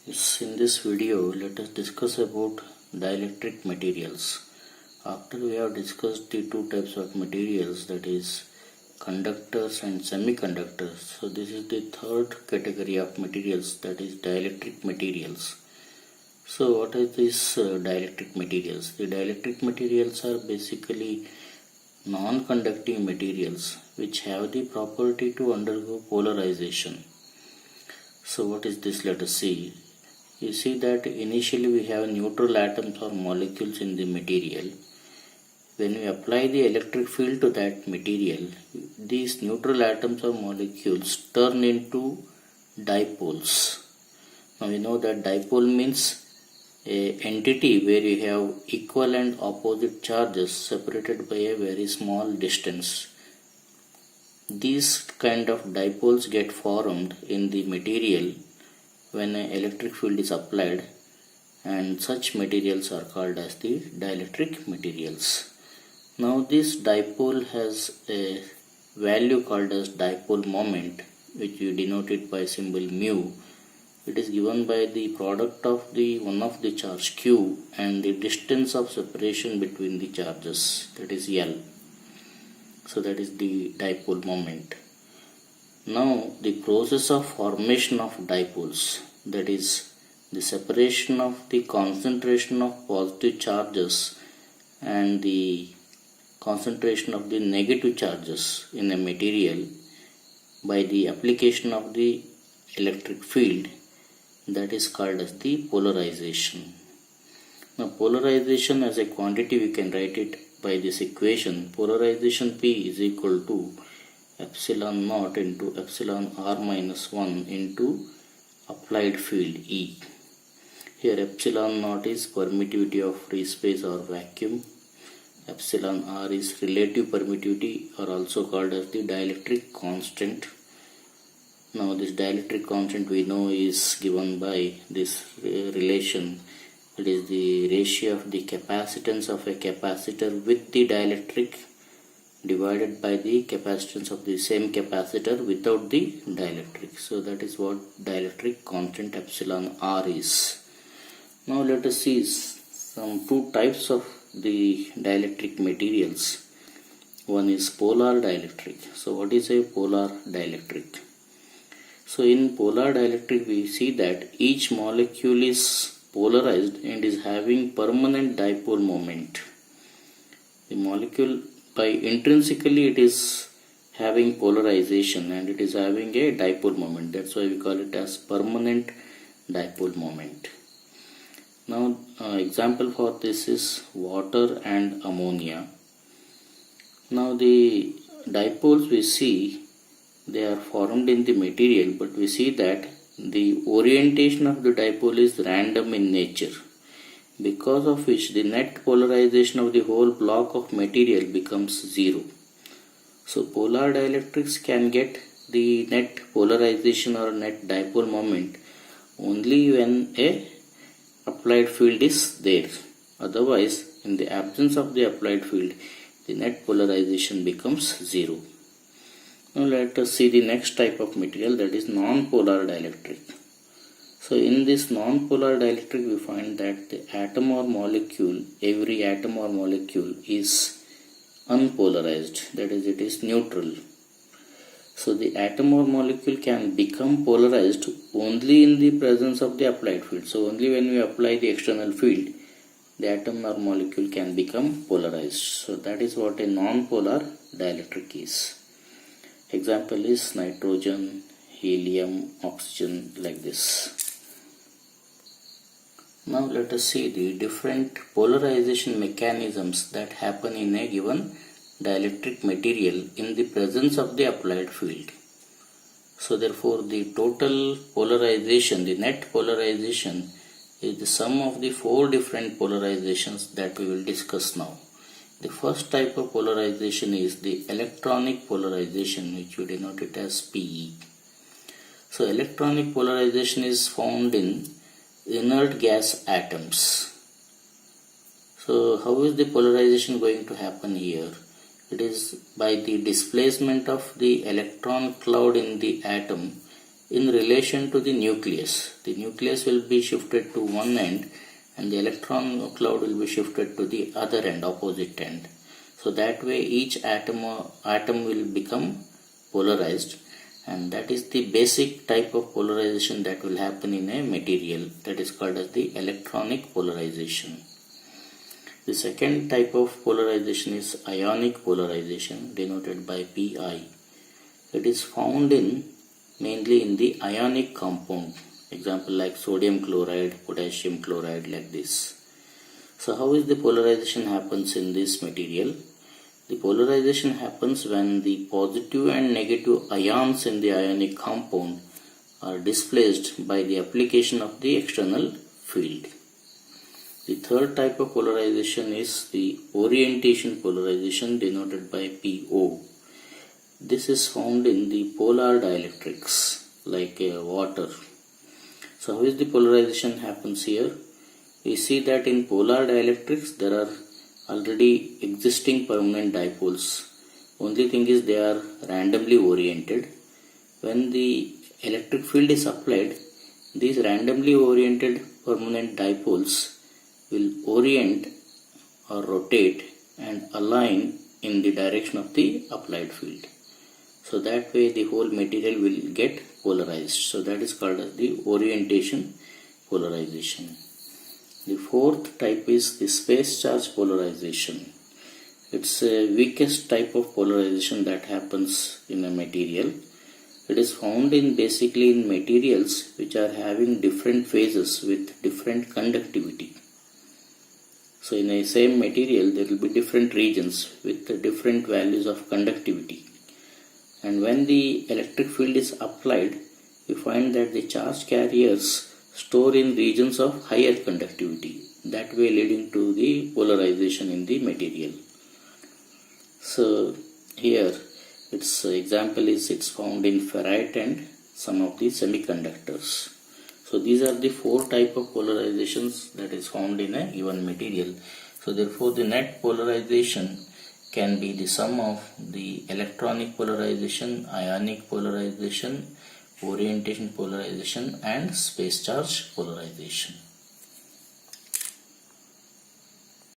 Yes, in this video, let us discuss about dielectric materials. After we have discussed the two types of materials, that is conductors and semiconductors. So this is the third category of materials, that is dielectric materials. So what are these dielectric materials? The dielectric materials are basically non-conducting materials which have the property to undergo polarization. So what is this? Let us see. You see that initially we have neutral atoms or molecules in the material. When we apply the electric field to that material, these neutral atoms or molecules turn into dipoles. Now we know that dipole means an entity where you have equal and opposite charges separated by a very small distance. These kind of dipoles get formed in the material when an electric field is applied, and such materials are called as the dielectric materials. Now this dipole has a value called as dipole moment, which you denote it by symbol mu. It is given by the product of the one of the charge q and the distance of separation between the charges, that is L. So that is the dipole moment. Now the process of formation of dipoles, that is the separation of the concentration of positive charges and the concentration of the negative charges in a material by the application of the electric field, that is called as the polarization. Now polarization as a quantity, we can write it by this equation. Polarization P is equal to epsilon naught into epsilon r minus 1 into applied field E. Here epsilon naught is permittivity of free space or vacuum. Epsilon r is relative permittivity, or also called as the dielectric constant. Now this dielectric constant we know is given by this relation. It is the ratio of the capacitance of a capacitor with the dielectric divided by the capacitance of the same capacitor without the dielectric. So that is what dielectric constant epsilon r is. Now let us see some two types of the dielectric materials. One is polar dielectric. So what is a polar dielectric? So in polar dielectric we see that each molecule is polarized and is having permanent dipole moment. The molecule, by intrinsically it is having polarization and it is having a dipole moment. That's why we call it as permanent dipole moment. Now example for this is water and ammonia. Now the dipoles we see, they are formed in the material, but we see that the orientation of the dipole is random in nature, because of which the net polarization of the whole block of material becomes zero. So polar dielectrics can get the net polarization or net dipole moment only when a applied field is there. Otherwise, in the absence of the applied field, the net polarization becomes zero. Now let us see the next type of material, that is non-polar dielectric. So in this non-polar dielectric we find that the atom or molecule, every atom or molecule is unpolarized, that is it is neutral. So the atom or molecule can become polarized only in the presence of the applied field. So only when we apply the external field, the atom or molecule can become polarized. So that is what a non-polar dielectric is. Example is nitrogen, helium, oxygen, like this. Now let us see the different polarization mechanisms that happen in a given dielectric material in the presence of the applied field. So therefore the total polarization, the net polarization, is the sum of the four different polarizations that we will discuss now. The first type of polarization is the electronic polarization, which we denote it as PE. So electronic polarization is found in inert gas atoms. So how is the polarization going to happen here? It is by the displacement of the electron cloud in the atom in relation to the nucleus. The nucleus will be shifted to one end and the electron cloud will be shifted to the other end, opposite end. So that way each atom will become polarized, and that is the basic type of polarization that will happen in a material, that is called as the electronic polarization. The second type of polarization is ionic polarization, denoted by Pi. It is found mainly in the ionic compound, example like sodium chloride, potassium chloride, like this. So how is the polarization happens in this material? The polarization happens when the positive and negative ions in the ionic compound are displaced by the application of the external field. The third type of polarization is the orientation polarization, denoted by PO. This is found in the polar dielectrics, like water. So how is the polarization happens here? We see that in polar dielectrics there are already existing permanent dipoles. Only thing is they are randomly oriented. When the electric field is applied, these randomly oriented permanent dipoles will orient or rotate and align in the direction of the applied field. So that way the whole material will get polarized. So that is called as the orientation polarization. The fourth type is the space charge polarization. It's a weakest type of polarization that happens in a material. It is found basically in materials which are having different phases with different conductivity. So in a same material there will be different regions with different values of conductivity. And when the electric field is applied, we find that the charge carriers store in regions of higher conductivity, that way leading to the polarization in the material. So here its example is it's found in ferrite and some of the semiconductors. So these are the four type of polarizations that is found in a given material. So therefore the net polarization can be the sum of the electronic polarization, ionic polarization, orientation polarization and space charge polarization.